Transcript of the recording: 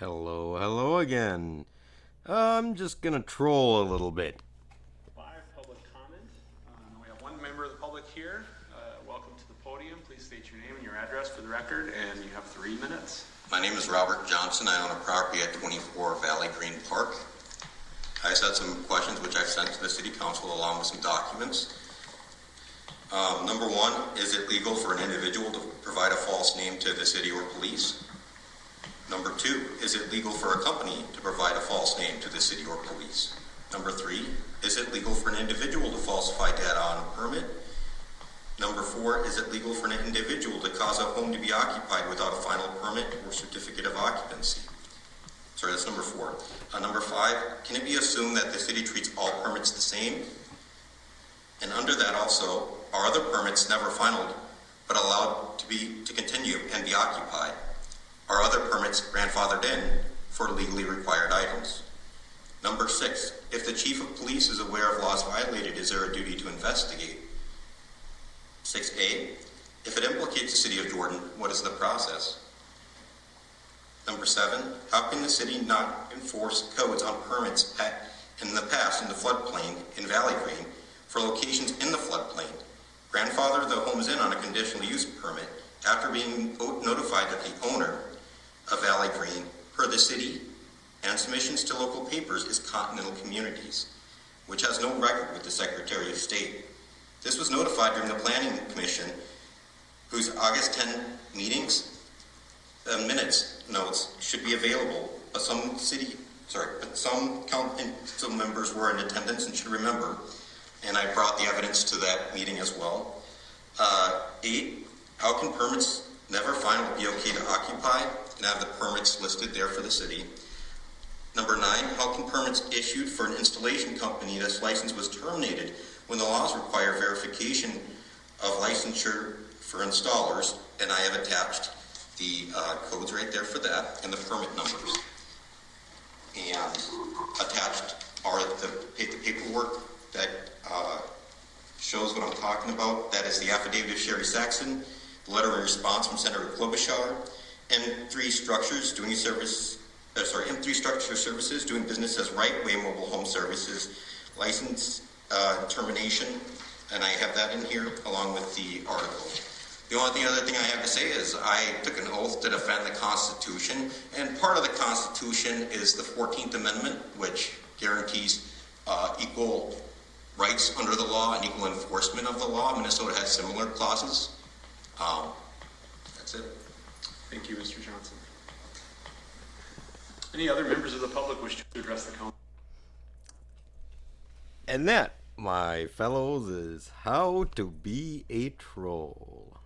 Hello, hello again. I'm just gonna troll a little bit. Live public comment. We have one member of the public here. Welcome to the podium. Please state your name and your address for the record, and you have 3 minutes. My name is Robert Johnson. I own a property at 24 Valley Green Park. I just had some questions which I've sent to the City Council along with some documents. Number one, is it legal for an individual to provide a false name to the city or police? Number two, is it legal for a company to provide a false name to the city or police? Number three, is it legal for an individual to falsify data on a permit? Number four, is it legal for an individual to cause a home to be occupied without a final permit or certificate of occupancy? Sorry, that's number four. Number five, can it be assumed that the city treats all permits the same? And under that also, are other permits never finalized but allowed to continue and be occupied? Are other permits grandfathered in for legally required items? Number six, if the chief of police is aware of laws violated, is there a duty to investigate? 6A, if it implicates the city of Jordan, what is the process? Number seven, how can the city not enforce codes on permits in the past in the floodplain in Valley Green for locations in the floodplain? Grandfather the homes in on a conditional use permit after being notified that the owner of Valley Green, per the city and submissions to local papers, is Continental Communities, which has no record with the Secretary of State. This was notified during the Planning Commission, whose August 10 meetings notes should be available, but some council members were in attendance and should remember, and I brought the evidence to that meeting as well. 8, how can permits never finally be okay to occupy and have the permits listed there for the city? Number 9, how can permits issued for an installation company that's license was terminated when the laws require verification of licensure for installers? And I have attached the codes right there for that and the permit numbers. And attached are the paperwork that shows what I'm talking about. That is the affidavit of Sherry Saxon, the letter of response from Senator Klobuchar, M3 Structures doing M3 Structure Services doing business as Right-Way Mobile Home Services, license termination, and I have that in here along with the article. The only other thing I have to say is I took an oath to defend the Constitution, and part of the Constitution is the 14th Amendment, which guarantees equal rights under the law and equal enforcement of the law. Minnesota has similar clauses. That's it. Thank you, Mr. Johnson. Any other members of the public wish to address the council? And that, my fellows, is how to be a troll.